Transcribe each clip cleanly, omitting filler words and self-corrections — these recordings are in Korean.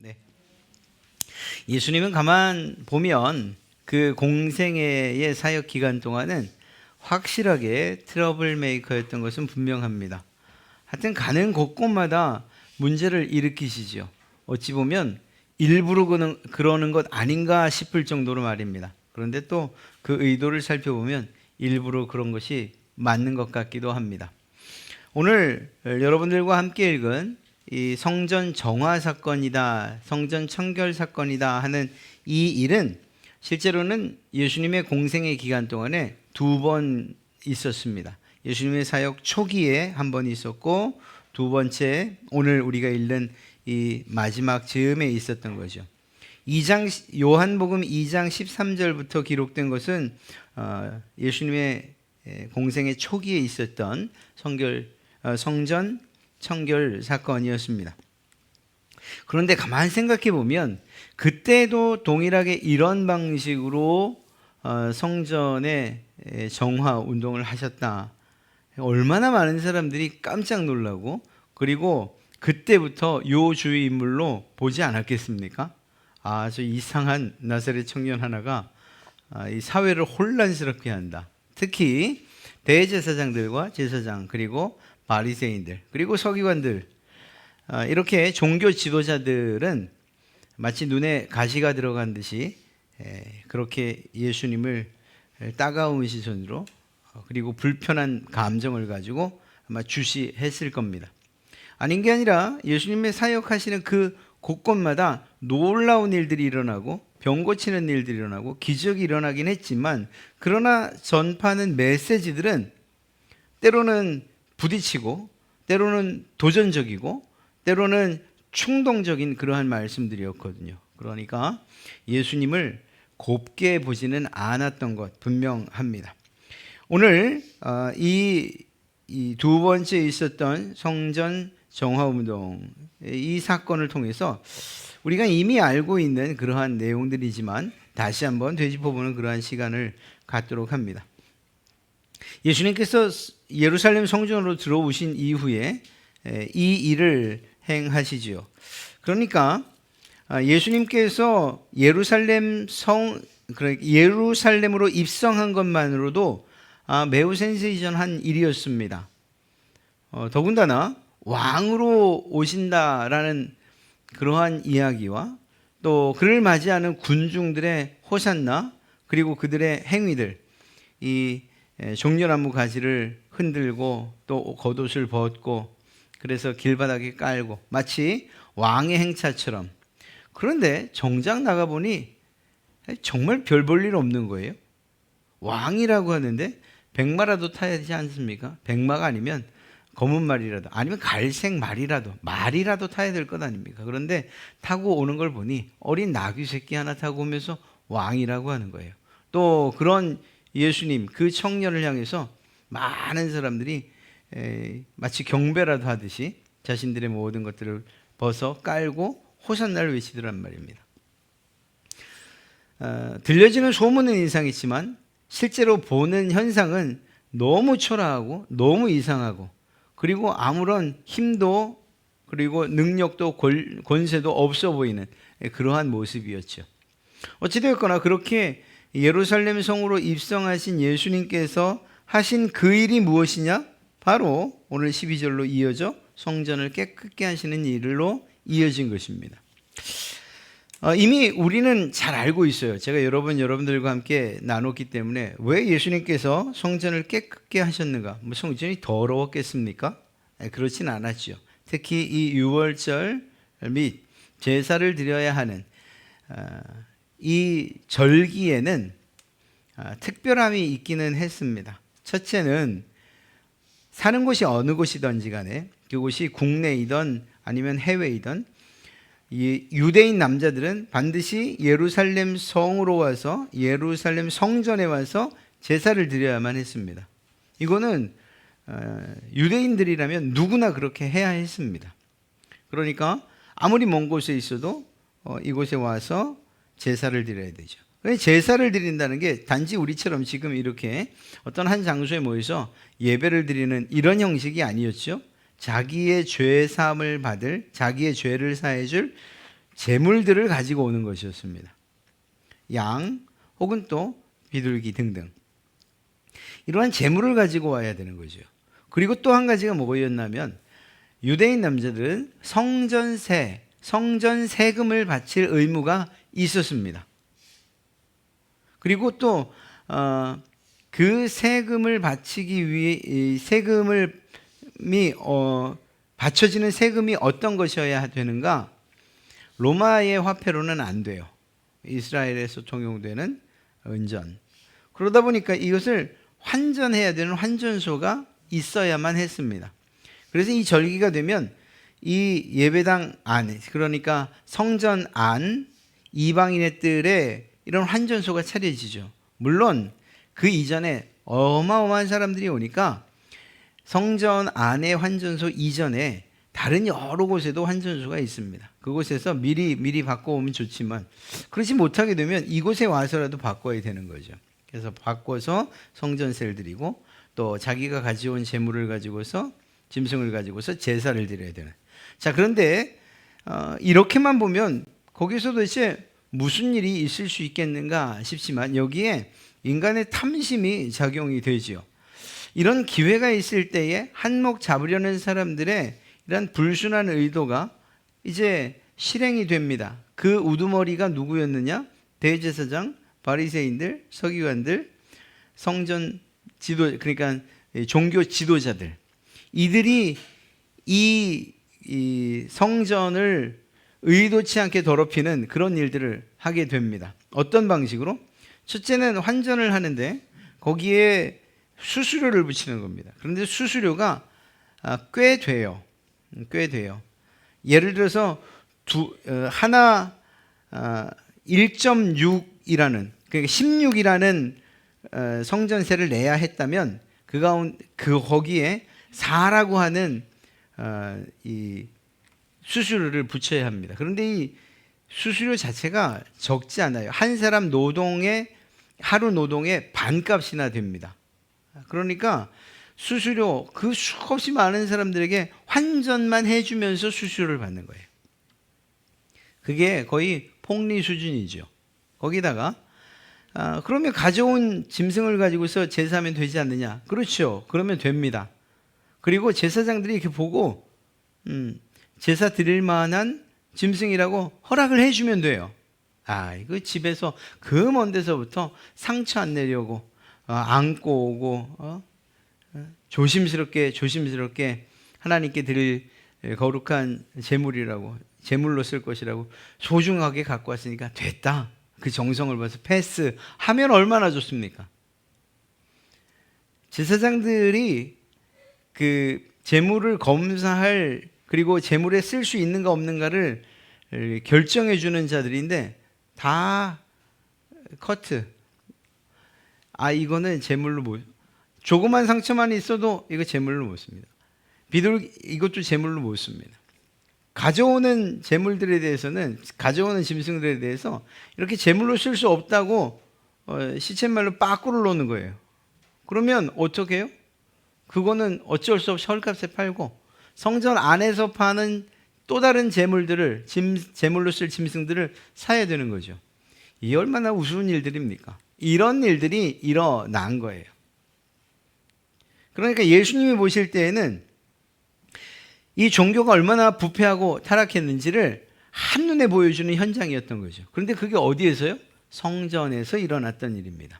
네. 예수님은 가만 보면 그 공생애의 사역 기간 동안은 확실하게 트러블 메이커였던 것은 분명합니다. 하여튼 가는 곳곳마다 문제를 일으키시죠. 어찌 보면 일부러 그러는 것 아닌가 싶을 정도로 말입니다. 그런데 또 그 의도를 살펴보면 일부러 그런 것이 맞는 것 같기도 합니다. 오늘 여러분들과 함께 읽은 이 성전 정화 사건이다, 성전 청결 사건이다 하는 이 일은 실제로는 예수님의 공생의 기간 동안에 2번 있었습니다. 예수님의 사역 초기에 한 번 있었고, 두 번째 오늘 우리가 읽는 이 마지막 즈음에 있었던 거죠. 요한복음 2장 13절부터 기록된 것은 예수님의 공생의 초기에 있었던 성전 청결 사건이었습니다. 그런데 가만히 생각해 보면 그때도 동일하게 이런 방식으로 성전의 정화 운동을 하셨다. 얼마나 많은 사람들이 깜짝 놀라고, 그리고 그때부터 요 주의 인물로 보지 않았겠습니까? 저 이상한 나사렛 청년 하나가 이 사회를 혼란스럽게 한다. 특히 대제사장들과 제사장, 그리고 바리새인들, 그리고 서기관들, 이렇게 종교 지도자들은 마치 눈에 가시가 들어간 듯이 그렇게 예수님을 따가운 시선으로, 그리고 불편한 감정을 가지고 아마 주시했을 겁니다. 아닌 게 아니라 예수님의 사역하시는 그 곳곳마다 놀라운 일들이 일어나고 병 고치는 일들이 일어나고 기적이 일어나긴 했지만, 그러나 전파하는 메시지들은 때로는 부딪히고, 때로는 도전적이고, 때로는 충동적인 그러한 말씀들이었거든요. 그러니까 예수님을 곱게 보지는 않았던 것 분명합니다. 오늘 이 두 번째 있었던 성전 정화운동, 이 사건을 통해서 우리가 이미 알고 있는 그러한 내용들이지만 다시 한번 되짚어보는 그러한 시간을 갖도록 합니다. 예수님께서 예루살렘 성전으로 들어오신 이후에 이 일을 행하시지요. 그러니까 예수님께서 예루살렘으로 입성한 것만으로도 매우 센세이션한 일이었습니다. 더군다나 왕으로 오신다라는 그러한 이야기와 또 그를 맞이하는 군중들의 호산나, 그리고 그들의 행위들, 이 종려나무 가지를 흔들고 또 겉옷을 벗고 그래서 길바닥에 깔고 마치 왕의 행차처럼. 그런데 정작 나가보니 정말 별 볼 일 없는 거예요. 왕이라고 하는데 백마라도 타야 되지 않습니까? 백마가 아니면 검은 말이라도, 아니면 갈색 말이라도 타야 될 것 아닙니까? 그런데 타고 오는 걸 보니 어린 나귀 새끼 하나 타고 오면서 왕이라고 하는 거예요. 또 그런 예수님, 그 청년을 향해서 많은 사람들이 마치 경배라도 하듯이 자신들의 모든 것들을 벗어 깔고 호산나를 외치더란 말입니다. 들려지는 소문은 이상했지만 실제로 보는 현상은 너무 초라하고 너무 이상하고, 그리고 아무런 힘도 그리고 능력도 권세도 없어 보이는 그러한 모습이었죠. 어찌되었거나 그렇게 예루살렘 성으로 입성하신 예수님께서 하신 그 일이 무엇이냐? 바로 오늘 12절로 이어져 성전을 깨끗게 하시는 일로 이어진 것입니다. 이미 우리는 잘 알고 있어요. 제가 여러분들과 함께 나눴기 때문에 왜 예수님께서 성전을 깨끗게 하셨는가? 성전이 더러웠겠습니까? 그렇진 않았죠. 특히 이 유월절 및 제사를 드려야 하는 이 절기에는 특별함이 있기는 했습니다. 첫째는 사는 곳이 어느 곳이든지 간에, 그곳이 국내이든 아니면 해외이든, 이 유대인 남자들은 반드시 예루살렘 성으로 와서 예루살렘 성전에 와서 제사를 드려야만 했습니다. 이거는 유대인들이라면 누구나 그렇게 해야 했습니다. 그러니까 아무리 먼 곳에 있어도 이곳에 와서 제사를 드려야 되죠. 제사를 드린다는 게 단지 우리처럼 지금 이렇게 어떤 한 장소에 모여서 예배를 드리는 이런 형식이 아니었죠. 자기의 죄 사함을 받을, 자기의 죄를 사해 줄 재물들을 가지고 오는 것이었습니다. 양 혹은 또 비둘기 등등 이러한 재물을 가지고 와야 되는 거죠. 그리고 또 한 가지가 뭐였냐면 유대인 남자들은 성전 세금을 바칠 의무가 있었습니다. 그리고 또 그 세금을 바치기 위해 이 바쳐지는 세금이 어떤 것이어야 되는가? 로마의 화폐로는 안 돼요. 이스라엘에서 통용되는 은전. 그러다 보니까 이것을 환전해야 되는 환전소가 있어야만 했습니다. 그래서 이 절기가 되면 이 예배당 안에, 그러니까 성전 안 이방인의 뜰에 이런 환전소가 차려지죠. 물론 그 이전에 어마어마한 사람들이 오니까 성전 안의 환전소 이전에 다른 여러 곳에도 환전소가 있습니다. 그곳에서 미리 바꿔오면 좋지만 그렇지 못하게 되면 이곳에 와서라도 바꿔야 되는 거죠. 그래서 바꿔서 성전세를 드리고 또 자기가 가져온 재물을 가지고서 짐승을 가지고서 제사를 드려야 되는. 자, 그런데 이렇게만 보면 거기서 도대체 무슨 일이 있을 수 있겠는가 싶지만 여기에 인간의 탐심이 작용이 되지요. 이런 기회가 있을 때에 한몫 잡으려는 사람들의 이런 불순한 의도가 이제 실행이 됩니다. 그 우두머리가 누구였느냐? 대제사장, 바리새인들, 서기관들, 성전 지도, 그러니까 종교 지도자들. 이들이 이 성전을 의도치 않게 더럽히는 그런 일들을 하게 됩니다. 어떤 방식으로? 첫째는 환전을 하는데 거기에 수수료를 붙이는 겁니다. 그런데 수수료가 꽤 돼요. 꽤 돼요. 예를 들어서 하나 1.6이라는 그러니까 16이라는 성전세를 내야 했다면 거기에 4라고 하는 이 수수료를 붙여야 합니다. 그런데 이 수수료 자체가 적지 않아요. 한 사람 하루 노동의 반값이나 됩니다. 그러니까 수수료 그 수없이 많은 사람들에게 환전만 해주면서 수수료를 받는 거예요. 그게 거의 폭리 수준이죠. 거기다가 그러면 가져온 짐승을 가지고서 제사하면 되지 않느냐? 그렇죠. 그러면 됩니다. 그리고 제사장들이 이렇게 보고 제사 드릴 만한 짐승이라고 허락을 해주면 돼요. 이거 집에서 그 먼 데서부터 상처 안 내려고 안고 오고 조심스럽게 하나님께 드릴 거룩한 제물로 쓸 것이라고 소중하게 갖고 왔으니까 됐다. 그 정성을 봐서 패스하면 얼마나 좋습니까? 제사장들이 그 제물을 검사할 그리고 제물에 쓸 수 있는가 없는가를 결정해 주는 자들인데 다 커트. 이거는 제물로 조그만 상처만 있어도 이거 제물로 못 씁니다. 이것도 제물로 못 씁니다. 가져오는 제물들에 대해서는 가져오는 짐승들에 대해서 이렇게 제물로 쓸 수 없다고 시쳇말로 빠꾸를 놓는 거예요. 그러면 어떻게 해요? 그거는 어쩔 수 없이 헐값에 팔고 성전 안에서 파는 또 다른 제물들을 제물로 쓸 짐승들을 사야 되는 거죠. 이 얼마나 우스운 일들입니까? 이런 일들이 일어난 거예요. 그러니까 예수님이 보실 때에는 이 종교가 얼마나 부패하고 타락했는지를 한눈에 보여주는 현장이었던 거죠. 그런데 그게 어디에서요? 성전에서 일어났던 일입니다.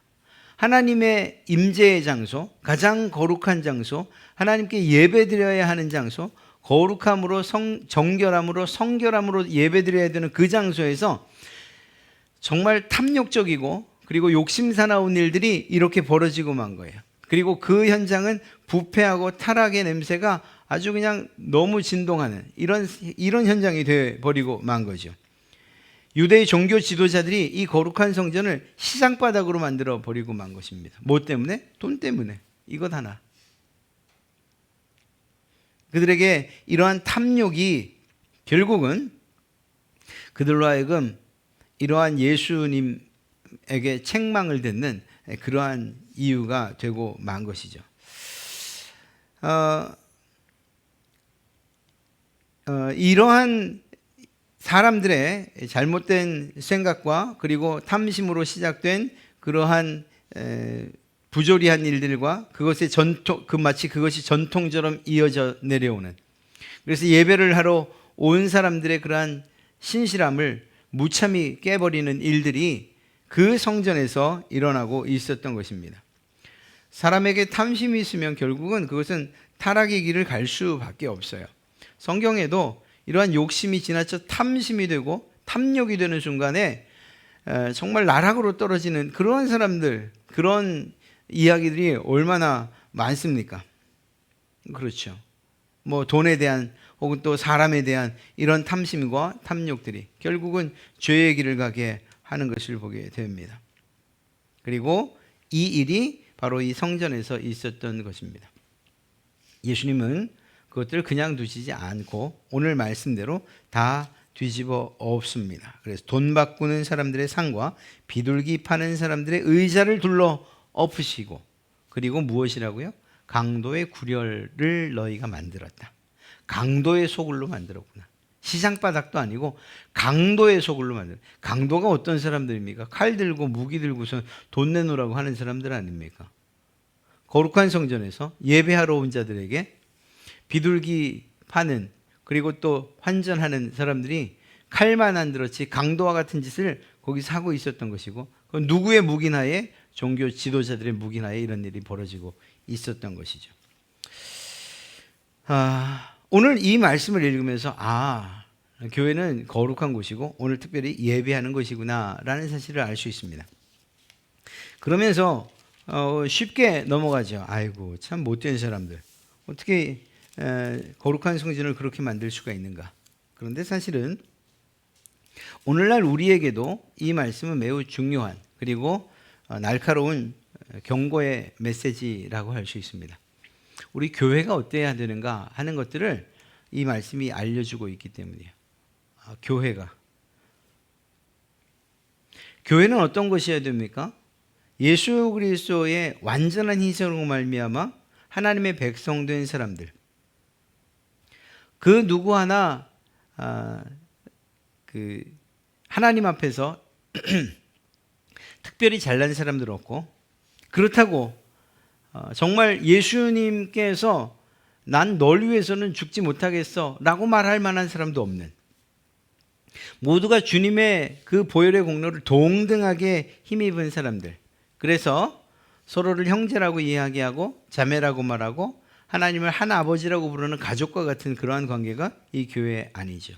하나님의 임재의 장소, 가장 거룩한 장소, 하나님께 예배드려야 하는 장소, 거룩함으로 정결함으로 성결함으로 예배드려야 되는 그 장소에서 정말 탐욕적이고 그리고 욕심사나운 일들이 이렇게 벌어지고 만 거예요. 그리고 그 현장은 부패하고 타락의 냄새가 아주 그냥 너무 진동하는 이런 현장이 되어버리고 만 거죠. 유대의 종교 지도자들이 이 거룩한 성전을 시장바닥으로 만들어 버리고 만 것입니다. 뭐 때문에? 돈 때문에. 이것 하나. 그들에게 이러한 탐욕이 결국은 그들로 하여금 이러한 예수님에게 책망을 듣는 그러한 이유가 되고 만 것이죠. 이러한 사람들의 잘못된 생각과 그리고 탐심으로 시작된 그러한 부조리한 일들과 그것의 마치 그것이 전통처럼 이어져 내려오는, 그래서 예배를 하러 온 사람들의 그러한 신실함을 무참히 깨버리는 일들이 그 성전에서 일어나고 있었던 것입니다. 사람에게 탐심이 있으면 결국은 그것은 타락의 길을 갈 수밖에 없어요. 성경에도 이러한 욕심이 지나쳐 탐심이 되고 탐욕이 되는 순간에 정말 나락으로 떨어지는 그러한 사람들, 그런 이야기들이 얼마나 많습니까? 그렇죠. 뭐 돈에 대한 혹은 또 사람에 대한 이런 탐심과 탐욕들이 결국은 죄의 길을 가게 하는 것을 보게 됩니다. 그리고 이 일이 바로 이 성전에서 있었던 것입니다. 예수님은 그것들을 그냥 두시지 않고 오늘 말씀대로 다 뒤집어 엎습니다. 그래서 돈 바꾸는 사람들의 상과 비둘기 파는 사람들의 의자를 둘러 엎으시고, 그리고 무엇이라고요? 강도의 구렬을 너희가 만들었다. 강도의 소굴로 만들었구나. 시장바닥도 아니고 강도의 소굴로 만들었다. 강도가 어떤 사람들입니까? 칼 들고 무기 들고서 돈 내놓으라고 하는 사람들 아닙니까? 거룩한 성전에서 예배하러 온 자들에게 비둘기 파는, 그리고 또 환전하는 사람들이 칼만 안 들었지 강도와 같은 짓을 거기서 하고 있었던 것이고, 그건 누구의 묵인하에? 종교 지도자들의 묵인하에 이런 일이 벌어지고 있었던 것이죠. 오늘 이 말씀을 읽으면서 교회는 거룩한 곳이고 오늘 특별히 예배하는 곳이구나 라는 사실을 알 수 있습니다. 그러면서 쉽게 넘어가죠. 아이고 참 못된 사람들, 어떻게 거룩한 성전을 그렇게 만들 수가 있는가. 그런데 사실은 오늘날 우리에게도 이 말씀은 매우 중요한, 그리고 날카로운 경고의 메시지라고 할 수 있습니다. 우리 교회가 어때야 되는가 하는 것들을 이 말씀이 알려주고 있기 때문이에요. 교회는 어떤 것이어야 됩니까? 예수 그리스도의 완전한 희생으로 말미암아 하나님의 백성된 사람들, 그 누구 하나 하나님 앞에서 특별히 잘난 사람들 없고, 그렇다고 정말 예수님께서 난 널 위해서는 죽지 못하겠어 라고 말할 만한 사람도 없는, 모두가 주님의 그 보혈의 공로를 동등하게 힘입은 사람들, 그래서 서로를 형제라고 이야기하고 자매라고 말하고 하나님을 한 아버지라고 부르는 가족과 같은 그러한 관계가 이 교회 아니죠.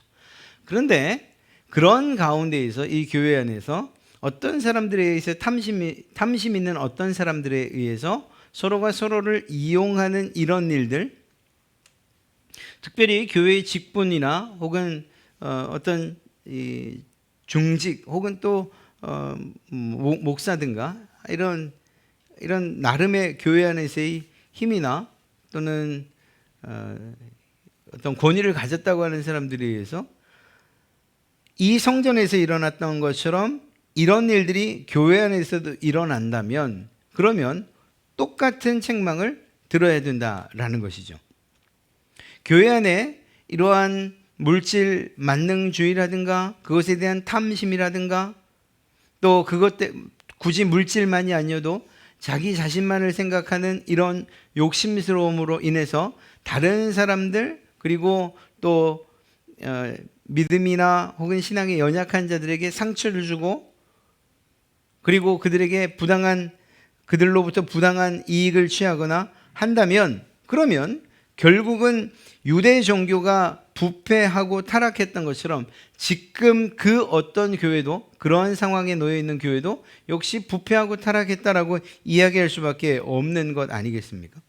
그런데 그런 가운데에서 이 교회 안에서 어떤 사람들에 의해서 탐심 있는 어떤 사람들에 의해서 서로가 서로를 이용하는 이런 일들, 특별히 교회의 직분이나 혹은 어떤 중직 혹은 또 목사든가 이런 나름의 교회 안에서의 힘이나 또는 어떤 권위를 가졌다고 하는 사람들에 의해서 이 성전에서 일어났던 것처럼 이런 일들이 교회 안에서도 일어난다면, 그러면 똑같은 책망을 들어야 된다라는 것이죠. 교회 안에 이러한 물질 만능주의라든가 그것에 대한 탐심이라든가, 또 굳이 물질만이 아니어도 자기 자신만을 생각하는 이런 욕심스러움으로 인해서 다른 사람들, 그리고 또 믿음이나 혹은 신앙에 연약한 자들에게 상처를 주고, 그리고 그들로부터 부당한 이익을 취하거나 한다면, 그러면 결국은 유대 종교가 부패하고 타락했던 것처럼 지금 그 어떤 교회도, 그러한 상황에 놓여 있는 교회도 역시 부패하고 타락했다라고 이야기할 수밖에 없는 것 아니겠습니까?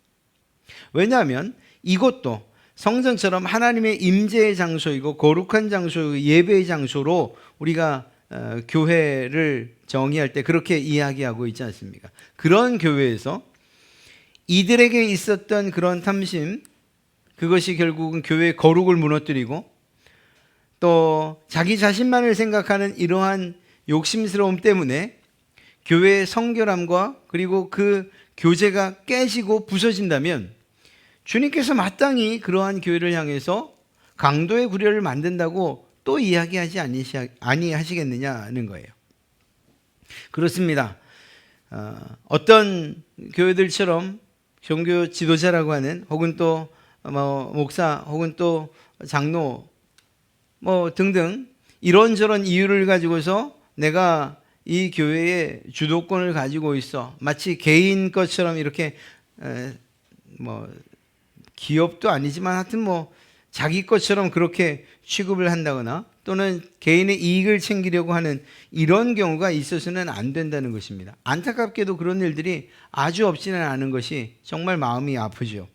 왜냐하면 이것도 성전처럼 하나님의 임재의 장소이고 거룩한 장소이고 예배의 장소로 우리가 교회를 정의할 때 그렇게 이야기하고 있지 않습니까? 그런 교회에서 이들에게 있었던 그런 탐심, 그것이 결국은 교회의 거룩을 무너뜨리고 또 자기 자신만을 생각하는 이러한 욕심스러움 때문에 교회의 성결함과 그리고 그 교제가 깨지고 부서진다면, 주님께서 마땅히 그러한 교회를 향해서 강도의 구렬을 만든다고 또 이야기하지 아니하시겠느냐는 거예요. 그렇습니다. 어떤 교회들처럼 종교 지도자라고 하는, 혹은 또 목사, 혹은 또 장로 등등 이런저런 이유를 가지고서 내가 이 교회의 주도권을 가지고 있어, 마치 개인 것처럼 이렇게 기업도 아니지만 하여튼 자기 것처럼 그렇게 취급을 한다거나, 또는 개인의 이익을 챙기려고 하는 이런 경우가 있어서는 안 된다는 것입니다. 안타깝게도 그런 일들이 아주 없지는 않은 것이 정말 마음이 아프죠.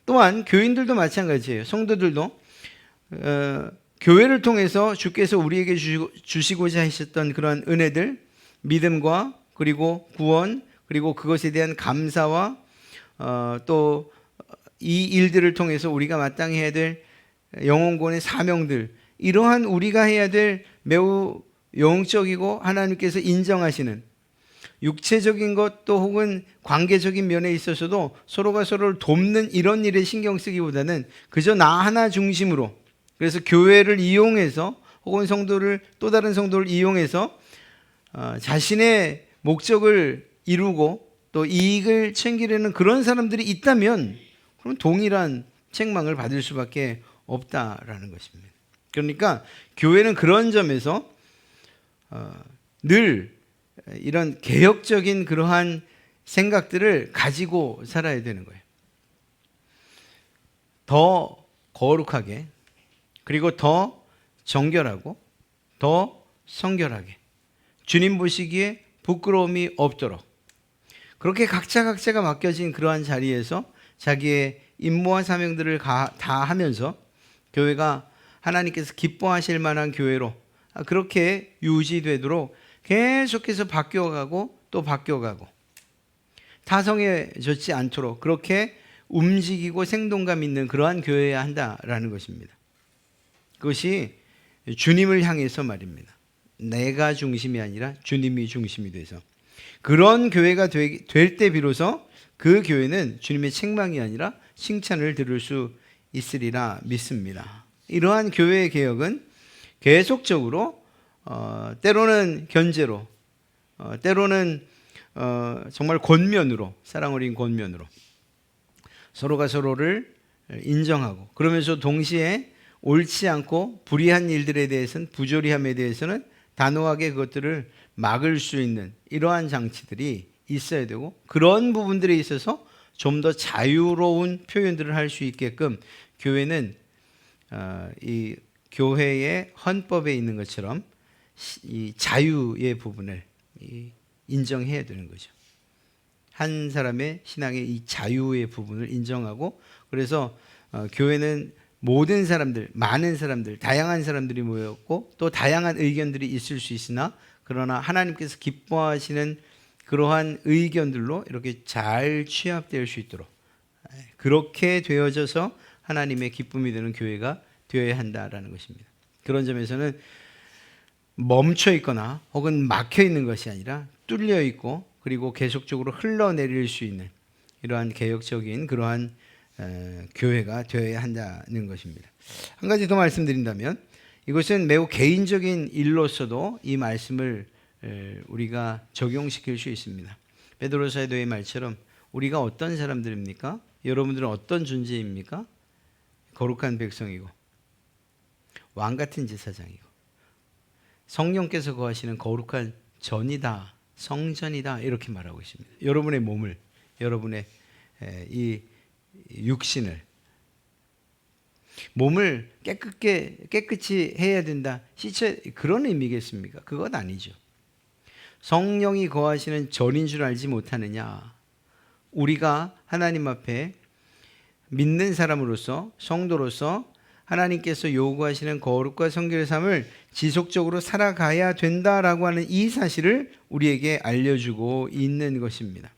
또한 교인들도 마찬가지예요. 성도들도 교회를 통해서 주께서 우리에게 주시고자 하셨던 그런 은혜들, 믿음과 그리고 구원, 그리고 그것에 대한 감사와 또 이 일들을 통해서 우리가 마땅히 해야 될 영혼구원의 사명들, 이러한 우리가 해야 될 매우 영적이고 하나님께서 인정하시는 육체적인 것도 혹은 관계적인 면에 있어서도 서로가 서로를 돕는 이런 일에 신경 쓰기보다는 그저 나 하나 중심으로, 그래서 교회를 이용해서 혹은 성도를, 또 다른 성도를 이용해서 자신의 목적을 이루고 또 이익을 챙기려는 그런 사람들이 있다면, 그럼 동일한 책망을 받을 수밖에 없다라는 것입니다. 그러니까 교회는 그런 점에서 늘 이런 개혁적인 그러한 생각들을 가지고 살아야 되는 거예요. 더 거룩하게, 그리고 더 정결하고 더 성결하게, 주님 보시기에 부끄러움이 없도록, 그렇게 각자가 맡겨진 그러한 자리에서 자기의 임무와 사명들을 다 하면서 교회가 하나님께서 기뻐하실 만한 교회로 그렇게 유지되도록 계속해서 바뀌어가고 또 바뀌어가고 타성해졌지 않도록 그렇게 움직이고 생동감 있는 그러한 교회여야 한다라는 것입니다. 그것이 주님을 향해서 말입니다. 내가 중심이 아니라 주님이 중심이 돼서 그런 교회가 될 때 비로소 그 교회는 주님의 책망이 아니라 칭찬을 들을 수 있으리라 믿습니다. 이러한 교회의 개혁은 계속적으로 때로는 견제로, 때로는 정말 권면으로, 사랑 어린 권면으로 서로가 서로를 인정하고, 그러면서 동시에 옳지 않고 불의한 일들에 대해서는, 부조리함에 대해서는 단호하게 그것들을 막을 수 있는 이러한 장치들이 있어야 되고, 그런 부분들에 있어서 좀 더 자유로운 표현들을 할 수 있게끔 교회는 이 교회의 헌법에 있는 것처럼 이 자유의 부분을 인정해야 되는 거죠. 한 사람의 신앙의 이 자유의 부분을 인정하고, 그래서 교회는 모든 사람들, 많은 사람들, 다양한 사람들이 모였고 또 다양한 의견들이 있을 수 있으나, 그러나 하나님께서 기뻐하시는 그러한 의견들로 이렇게 잘 취합될 수 있도록 그렇게 되어져서 하나님의 기쁨이 되는 교회가 되어야 한다라는 것입니다. 그런 점에서는 멈춰 있거나 혹은 막혀 있는 것이 아니라 뚫려 있고, 그리고 계속적으로 흘러내릴 수 있는 이러한 개혁적인 그러한 교회가 되어야 한다는 것입니다. 한 가지 더 말씀드린다면, 이것은 매우 개인적인 일로서도 이 말씀을 우리가 적용시킬 수 있습니다. 베드로 사도의 말처럼 우리가 어떤 사람들입니까? 여러분들은 어떤 존재입니까? 거룩한 백성이고 왕 같은 제사장이고 성령께서 거하시는 거룩한 전이다, 성전이다, 이렇게 말하고 있습니다. 여러분의 몸을, 여러분의 이 육신을, 몸을 깨끗이 해야 된다, 그런 의미겠습니까? 그것 아니죠. 성령이 거하시는 전인 줄 알지 못하느냐? 우리가 하나님 앞에 믿는 사람으로서, 성도로서 하나님께서 요구하시는 거룩과 성결의 삶을 지속적으로 살아가야 된다라고 하는 이 사실을 우리에게 알려주고 있는 것입니다.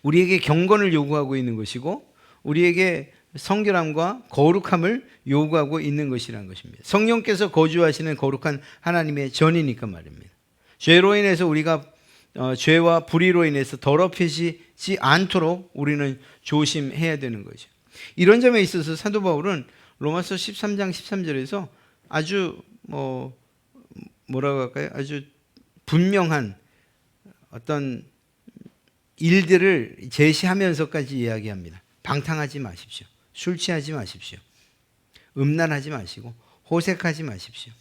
우리에게 경건을 요구하고 있는 것이고, 우리에게 성결함과 거룩함을 요구하고 있는 것이라는 것입니다. 성령께서 거주하시는 거룩한 하나님의 전이니까 말입니다. 죄로 인해서 우리가 죄와 불의로 인해서 더럽혀지지 않도록 우리는 조심해야 되는 거죠. 이런 점에 있어서 사도 바울은 로마서 13장 13절에서 아주 뭐라고 할까요? 아주 분명한 어떤 일들을 제시하면서까지 이야기합니다. 방탕하지 마십시오. 술 취하지 마십시오. 음란하지 마시고 호색하지 마십시오.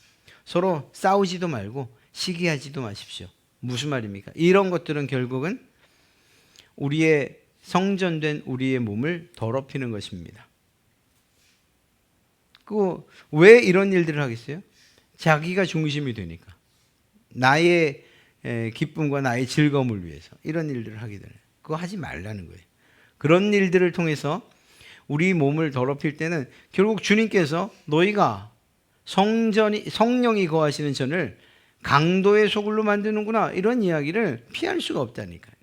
서로 싸우지도 말고 시기하지도 마십시오. 무슨 말입니까? 이런 것들은 결국은 우리의 성전된 우리의 몸을 더럽히는 것입니다. 왜 이런 일들을 하겠어요? 자기가 중심이 되니까. 나의 기쁨과 나의 즐거움을 위해서 이런 일들을 하게 되는. 그거 하지 말라는 거예요. 그런 일들을 통해서 우리 몸을 더럽힐 때는 결국 주님께서 너희가 성령이 거하시는 전을 강도의 소굴로 만드는구나, 이런 이야기를 피할 수가 없다니까요.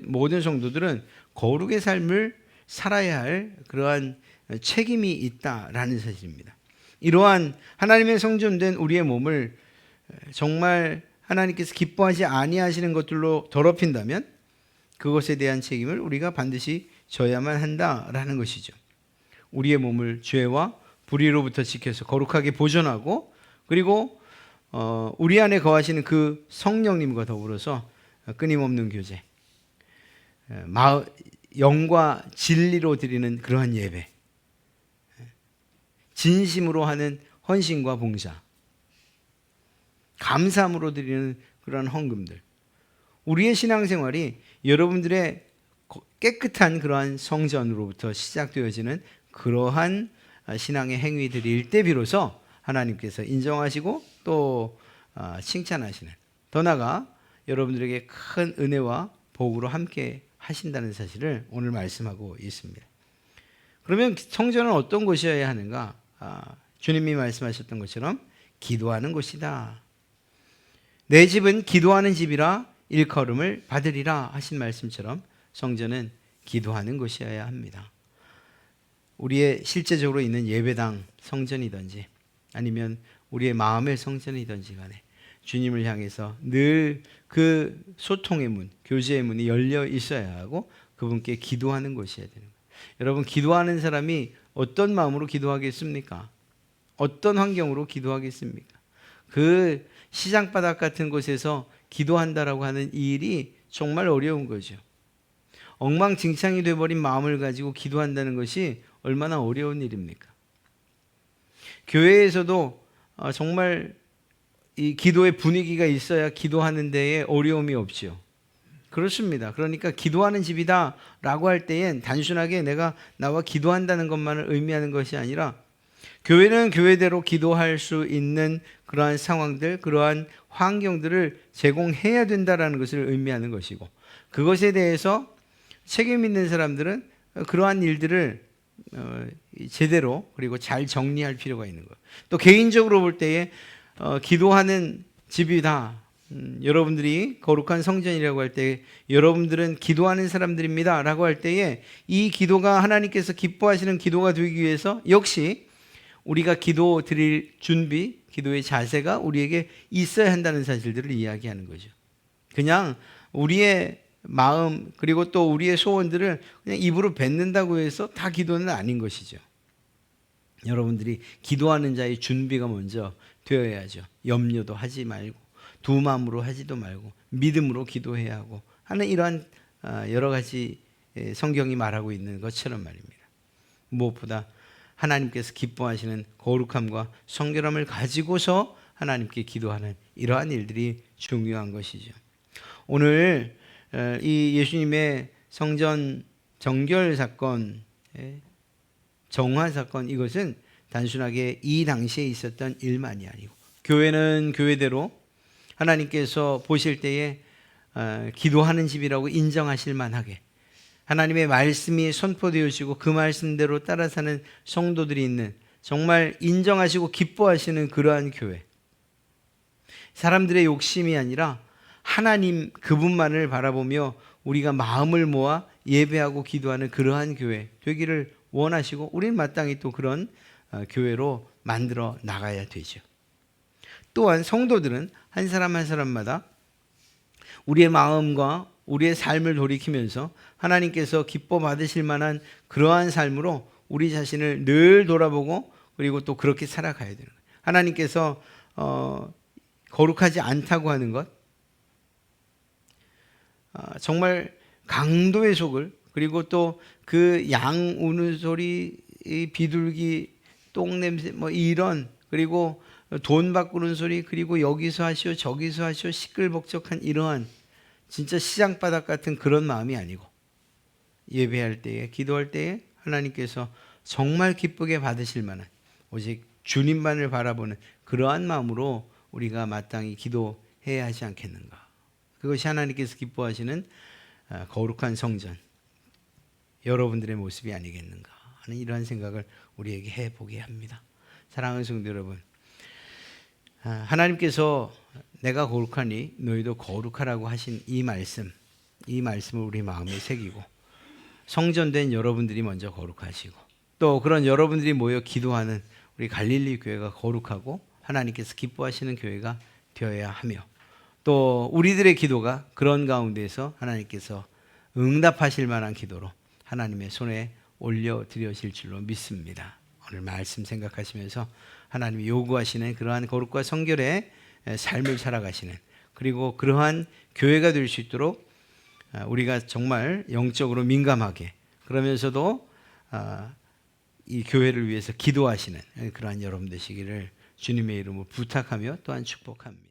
모든 성도들은 거룩의 삶을 살아야 할 그러한 책임이 있다라는 사실입니다. 이러한 하나님의 성전된 우리의 몸을 정말 하나님께서 기뻐하지 아니하시는 것들로 더럽힌다면 그것에 대한 책임을 우리가 반드시 져야만 한다라는 것이죠. 우리의 몸을 죄와 불의로부터 지켜서 거룩하게 보존하고, 그리고 우리 안에 거하시는 그 성령님과 더불어서 끊임없는 교제, 영과 진리로 드리는 그러한 예배, 진심으로 하는 헌신과 봉사, 감사함으로 드리는 그러한 헌금들, 우리의 신앙생활이 여러분들의 깨끗한 그러한 성전으로부터 시작되어지는 그러한 신앙의 행위들일 때 비로소 하나님께서 인정하시고 또 칭찬하시는, 더 나아가 여러분들에게 큰 은혜와 복으로 함께 하신다는 사실을 오늘 말씀하고 있습니다. 그러면 성전은 어떤 곳이어야 하는가? 주님이 말씀하셨던 것처럼 기도하는 곳이다. 내 집은 기도하는 집이라 일컬음을 받으리라 하신 말씀처럼 성전은 기도하는 곳이어야 합니다. 우리의 실제적으로 있는 예배당 성전이든지 아니면 우리의 마음의 성전이든지 간에 주님을 향해서 늘 그 소통의 문, 교제의 문이 열려 있어야 하고 그분께 기도하는 곳이어야 되는 거예요. 여러분, 기도하는 사람이 어떤 마음으로 기도하겠습니까? 어떤 환경으로 기도하겠습니까? 그 시장바닥 같은 곳에서 기도한다라고 하는 이 일이 정말 어려운 거죠. 엉망진창이 되어버린 마음을 가지고 기도한다는 것이 얼마나 어려운 일입니까? 교회에서도 정말 이 기도의 분위기가 있어야 기도하는 데에 어려움이 없죠. 그렇습니다. 그러니까 기도하는 집이다 라고 할 때엔 단순하게 내가 나와 기도한다는 것만을 의미하는 것이 아니라 교회는 교회대로 기도할 수 있는 그러한 상황들, 그러한 환경들을 제공해야 된다는 것을 의미하는 것이고, 그것에 대해서 책임 있는 사람들은 그러한 일들을 제대로 그리고 잘 정리할 필요가 있는 거예요. 또 개인적으로 볼 때에 기도하는 집이다, 여러분들이 거룩한 성전이라고 할 때 여러분들은 기도하는 사람들입니다 라고 할 때에 이 기도가 하나님께서 기뻐하시는 기도가 되기 위해서 역시 우리가 기도 드릴 준비, 기도의 자세가 우리에게 있어야 한다는 사실들을 이야기하는 거죠. 그냥 우리의 마음 그리고 또 우리의 소원들을 그냥 입으로 뱉는다고 해서 다 기도는 아닌 것이죠. 여러분들이 기도하는 자의 준비가 먼저 되어야죠. 염려도 하지 말고 두 마음으로 하지도 말고 믿음으로 기도해야 하고 하는 이러한 여러 가지 성경이 말하고 있는 것처럼 말입니다. 무엇보다 하나님께서 기뻐하시는 거룩함과 성결함을 가지고서 하나님께 기도하는 이러한 일들이 중요한 것이죠. 오늘 이 예수님의 성전 정결 사건, 정화 사건, 이것은 단순하게 이 당시에 있었던 일만이 아니고 교회는 교회대로 하나님께서 보실 때에 기도하는 집이라고 인정하실 만하게 하나님의 말씀이 선포되어지고 그 말씀대로 따라 사는 성도들이 있는 정말 인정하시고 기뻐하시는 그러한 교회, 사람들의 욕심이 아니라 하나님 그분만을 바라보며 우리가 마음을 모아 예배하고 기도하는 그러한 교회 되기를 원하시고 우리는 마땅히 또 그런 교회로 만들어 나가야 되죠. 또한 성도들은 한 사람 한 사람마다 우리의 마음과 우리의 삶을 돌이키면서 하나님께서 기뻐 받으실 만한 그러한 삶으로 우리 자신을 늘 돌아보고 그리고 또 그렇게 살아가야 되는 거예요. 하나님께서 거룩하지 않다고 하는 것, 정말 강도의 속을, 그리고 또 그 양 우는 소리, 이 비둘기 똥냄새 뭐 이런, 그리고 돈 바꾸는 소리, 그리고 여기서 하시오 저기서 하시오 시끌벅적한 이러한 진짜 시장바닥 같은 그런 마음이 아니고, 예배할 때에 기도할 때에 하나님께서 정말 기쁘게 받으실 만한 오직 주님만을 바라보는 그러한 마음으로 우리가 마땅히 기도해야 하지 않겠는가. 그것이 하나님께서 기뻐하시는 거룩한 성전, 여러분들의 모습이 아니겠는가 하는 이러한 생각을 우리에게 해보게 합니다. 사랑하는 성도 여러분, 하나님께서 내가 거룩하니 너희도 거룩하라고 하신 이 말씀을 우리 마음에 새기고, 성전된 여러분들이 먼저 거룩하시고, 또 그런 여러분들이 모여 기도하는 우리 갈릴리 교회가 거룩하고 하나님께서 기뻐하시는 교회가 되어야 하며, 또 우리들의 기도가 그런 가운데서 하나님께서 응답하실 만한 기도로 하나님의 손에 올려드려질 줄로 믿습니다. 오늘 말씀 생각하시면서 하나님이 요구하시는 그러한 거룩과 성결의 삶을 살아가시는, 그리고 그러한 교회가 될 수 있도록 우리가 정말 영적으로 민감하게, 그러면서도 이 교회를 위해서 기도하시는 그러한 여러분 되시기를 주님의 이름으로 부탁하며 또한 축복합니다.